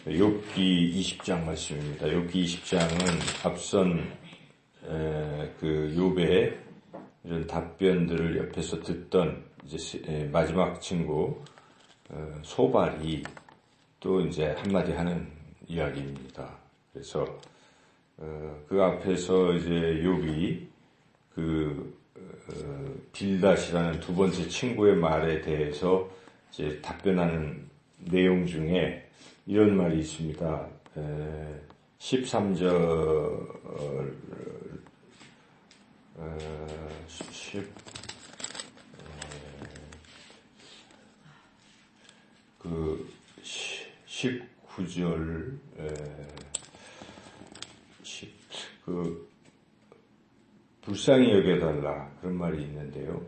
욥기 20장 말씀입니다. 욥기 20장은 앞선 그 욥의 이런 답변들을 옆에서 듣던 이제 마지막 친구 소발이 또 이제 한마디 하는 이야기입니다. 그래서 그 앞에서 이제 욥이 그 빌닷이라는 두 번째 친구의 말에 대해서 이제 답변하는 내용 중에 이런 말이 있습니다. 13절 그 19절 그 불쌍히 여겨달라 그런 말이 있는데요.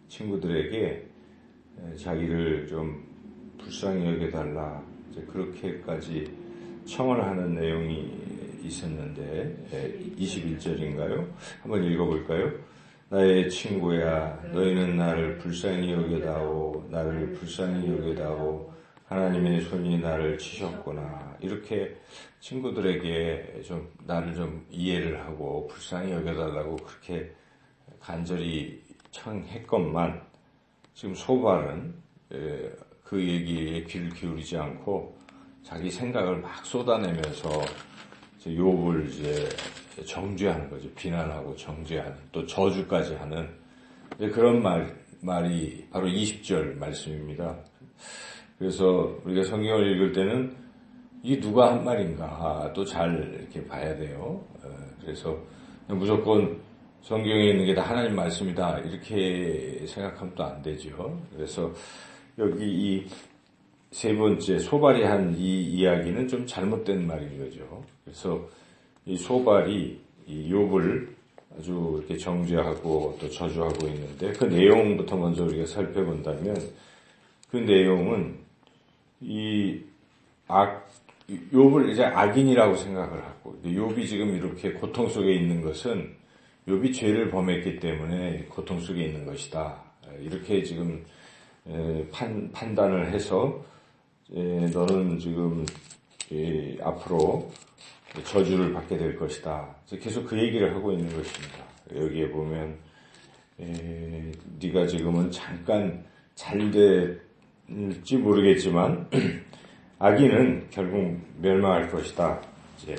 친구들에게 자기를 좀 불쌍히 여겨달라 이제 그렇게까지 청을 하는 내용이 있었는데 21절인가요? 한번 읽어볼까요? 나의 친구야 너희는 나를 불쌍히 여겨다오 나를 불쌍히 여겨다오 하나님의 손이 나를 치셨구나. 이렇게 친구들에게 좀 나를 좀 이해를 하고 불쌍히 여겨달라고 그렇게 간절히 청했건만 지금 소발은 그 얘기에 귀를 기울이지 않고 자기 생각을 막 쏟아내면서 욥을 이제 정죄하는 거죠. 비난하고 정죄하는 또 저주까지 하는 그런 말이 바로 20절 말씀입니다. 그래서 우리가 성경을 읽을 때는 이게 누가 한 말인가 또 잘 이렇게 봐야 돼요. 그래서 무조건 성경에 있는 게 다 하나님 말씀이다 이렇게 생각하면 또 안 되죠. 그래서 여기 이 세 번째 소발이 한 이 이야기는 좀 잘못된 말인 거죠. 그래서 이 소발이 이 욥을 아주 이렇게 정죄하고 또 저주하고 있는데 그 내용부터 먼저 우리가 살펴본다면 그 내용은 욥을 이제 악인이라고 생각을 하고 욥이 지금 이렇게 고통 속에 있는 것은 욥이 죄를 범했기 때문에 고통 속에 있는 것이다. 이렇게 지금 판단을 해서 너는 지금 앞으로 저주를 받게 될 것이다. 계속 그 얘기를 하고 있는 것입니다. 여기에 보면 네가 지금은 잠깐 잘 될지 모르겠지만 악인은 결국 멸망할 것이다. 이제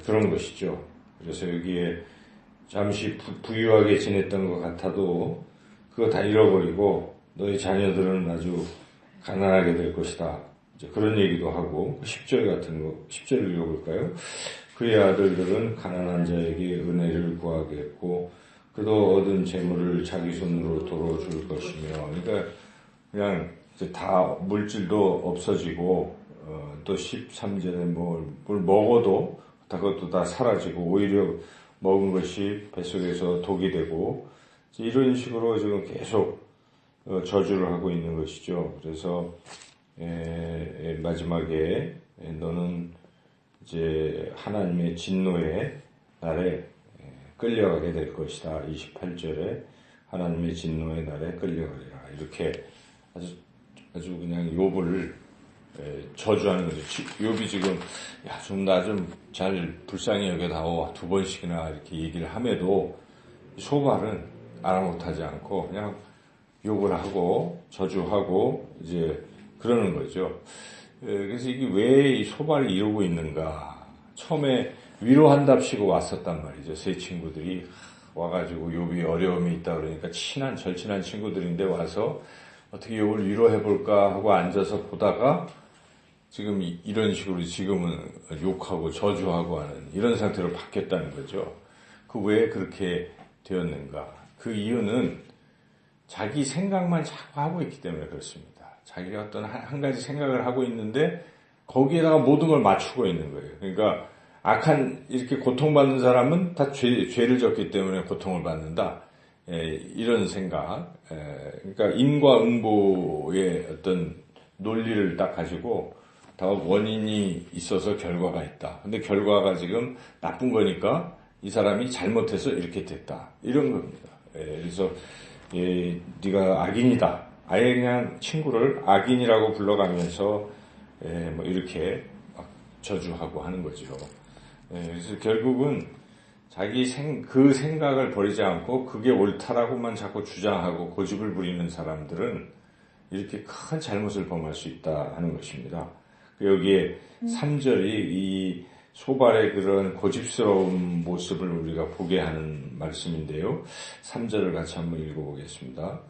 그런 것이죠. 그래서 여기에 잠시 부유하게 지냈던 것 같아도 그거 다 잃어버리고 너희 자녀들은 아주 가난하게 될 것이다. 이제 그런 얘기도 하고 10절 같은 거 10절 읽어볼까요? 그의 아들들은 가난한 자에게 은혜를 구하겠고 그도 얻은 재물을 자기 손으로 도로 줄 것이며 그러니까 그냥 이제 다 물질도 없어지고 또 13절에 뭘 먹어도 다 그것도 다 사라지고 오히려 먹은 것이 뱃속에서 독이 되고 이런 식으로 지금 계속 저주를 하고 있는 것이죠. 그래서 마지막에 너는 이제 하나님의 진노의 날에 끌려가게 될 것이다. 28절에 하나님의 진노의 날에 끌려가리라. 이렇게 아주 그냥 욥을 저주하는 거죠. 욥이 지금 좀 나 좀 잘 불쌍히 여겨다오 두 번씩이나 이렇게 얘기를 함에도 소발은 아랑곳하지 않고 그냥 욕을 하고 저주하고 이제 그러는 거죠. 그래서 이게 왜 이 소발을 이루고 있는가? 처음에 위로한답시고 왔었단 말이죠. 세 친구들이 와가지고 욥이 어려움이 있다 그러니까 절친한 친구들인데 와서 어떻게 욥을 위로해볼까 하고 앉아서 보다가 지금 이런 식으로 지금은 욕하고 저주하고 하는 이런 상태로 바뀌었다는 거죠. 그 왜 그렇게 되었는가? 그 이유는 자기 생각만 자꾸 하고 있기 때문에 그렇습니다. 자기가 어떤 한 가지 생각을 하고 있는데 거기에다가 모든 걸 맞추고 있는 거예요. 그러니까 이렇게 고통받는 사람은 다 죄를 졌기 때문에 고통을 받는다. 이런 생각. 그러니까 인과응보의 어떤 논리를 딱 가지고 다 원인이 있어서 결과가 있다. 근데 결과가 지금 나쁜 거니까 이 사람이 잘못해서 이렇게 됐다. 이런 겁니다. 그래서 네가 악인이다. 아예 그냥 친구를 악인이라고 불러가면서 뭐 이렇게 막 저주하고 하는 거죠. 그래서 결국은 그 생각을 버리지 않고 그게 옳다라고만 자꾸 주장하고 고집을 부리는 사람들은 이렇게 큰 잘못을 범할 수 있다 하는 것입니다. 여기에 3절이 이 소발의 그런 고집스러운 모습을 우리가 보게 하는 말씀인데요. 3절을 같이 한번 읽어보겠습니다.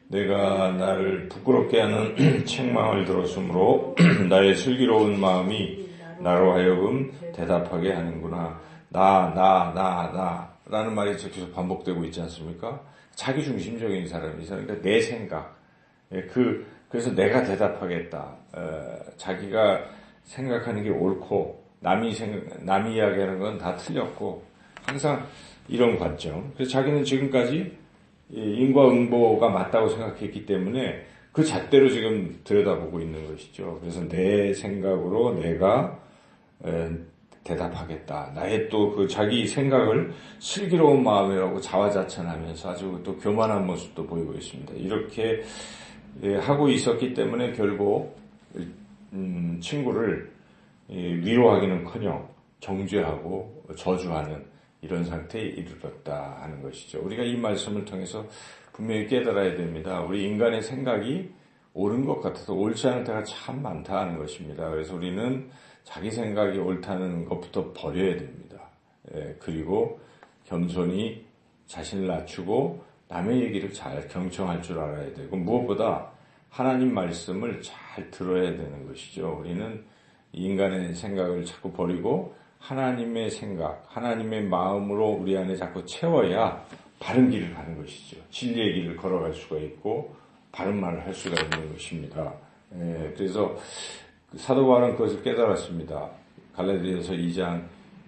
내가 나를 부끄럽게 하는 책망을 들었으므로 나의 슬기로운 마음이 나로 하여금 대답하게 하는구나. 라는 말이 계속 반복되고 있지 않습니까? 자기중심적인 사람이죠. 그러니까 내 생각. 그래서 내가 대답하겠다. 자기가 생각하는 게 옳고, 남이 이야기하는 건 다 틀렸고, 항상 이런 관점. 그래서 자기는 지금까지 인과응보가 맞다고 생각했기 때문에 그 잣대로 지금 들여다보고 있는 것이죠. 그래서 내 생각으로 내가 대답하겠다. 나의 또 그 자기 생각을 슬기로운 마음이라고 자화자찬하면서 아주 또 교만한 모습도 보이고 있습니다. 이렇게 하고 있었기 때문에 결국 친구를 위로하기는커녕 정죄하고 저주하는 이런 상태에 이르렀다 하는 것이죠. 우리가 이 말씀을 통해서 분명히 깨달아야 됩니다. 우리 인간의 생각이 옳은 것 같아서 옳지 않은 때가 참 많다 하는 것입니다. 그래서 우리는 자기 생각이 옳다는 것부터 버려야 됩니다. 그리고 겸손히 자신을 낮추고 남의 얘기를 잘 경청할 줄 알아야 되고 무엇보다 하나님 말씀을 잘 들어야 되는 것이죠. 우리는 인간의 생각을 자꾸 버리고 하나님의 생각, 하나님의 마음으로 우리 안에 자꾸 채워야 바른 길을 가는 것이죠. 진리의 길을 걸어갈 수가 있고 바른 말을 할 수가 있는 것입니다. 그래서 사도 바울은 그것을 깨달았습니다. 갈라디아서 2장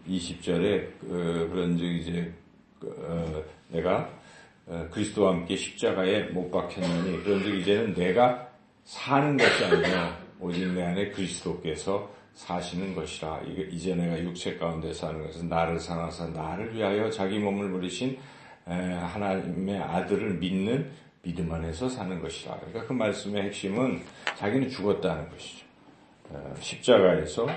20절에 그런즉 내가 그리스도와 함께 십자가에 못 박혔느니 그런즉 이제는 내가 사는 것이 아니라 오직 내 안에 그리스도께서 사시는 것이라. 이제 내가 육체 가운데 사는 것은 나를 사랑하사 나를 위하여 자기 몸을 버리신 하나님의 아들을 믿는 믿음 안에서 사는 것이라. 그러니까 그 말씀의 핵심은 자기는 죽었다는 것이죠. 십자가에서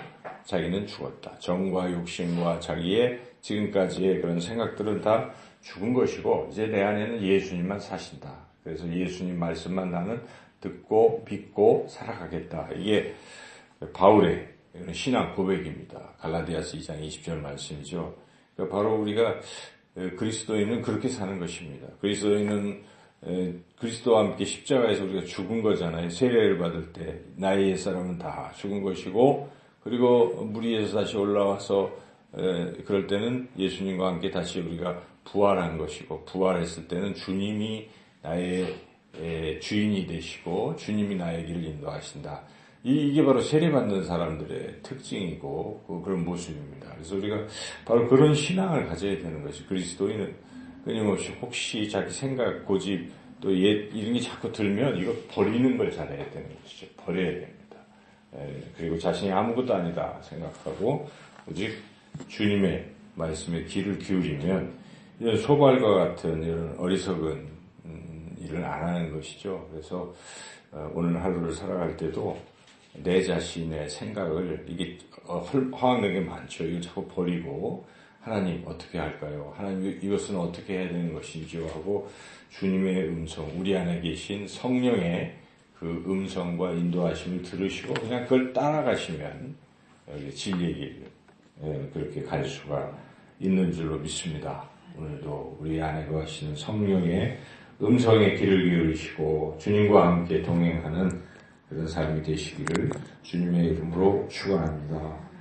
자기는 죽었다. 정과 욕심과 자기의 지금까지의 그런 생각들은 다 죽은 것이고 이제 내 안에는 예수님만 사신다. 그래서 예수님 말씀만 나는 듣고 믿고 살아가겠다. 이게 바울의 신앙 고백입니다. 갈라디아서 2장 20절 말씀이죠. 그러니까 바로 우리가 그리스도인은 그렇게 사는 것입니다. 그리스도인은 그리스도와 함께 십자가에서 우리가 죽은 거잖아요. 세례를 받을 때 나의 옛사람은 다 죽은 것이고 그리고 물 위에서 다시 올라와서 그럴 때는 예수님과 함께 다시 우리가 부활한 것이고 부활했을 때는 주님이 나의 주인이 되시고 주님이 나의 길을 인도하신다. 이게 바로 세례받는 사람들의 특징이고 그런 모습입니다. 그래서 우리가 바로 그런 신앙을 가져야 되는 것이 그리스도인은 끊임없이 혹시 자기 생각, 고집 또 이런 게 자꾸 들면 이거 버리는 걸 잘해야 되는 것이죠. 버려야 됩니다. 그리고 자신이 아무것도 아니다 생각하고 오직 주님의 말씀에 귀를 기울이면 이런 소발과 같은 이런 어리석은 일을 안 하는 것이죠. 그래서 오늘 하루를 살아갈 때도 내 자신의 생각을 이게 허황되게 많죠. 이걸 자꾸 버리고 하나님 어떻게 할까요? 하나님 이것은 어떻게 해야 되는 것인지요 하고 주님의 음성, 우리 안에 계신 성령의 그 음성과 인도하심을 들으시고 그냥 그걸 따라가시면 진리의 길 그렇게 갈 수가 있는 줄로 믿습니다. 오늘도 우리 안에 거하시는 성령의 음성의 귀를 기울이시고 주님과 함께 동행하는 그런 삶이 되시기를 주님의 이름으로 축원합니다.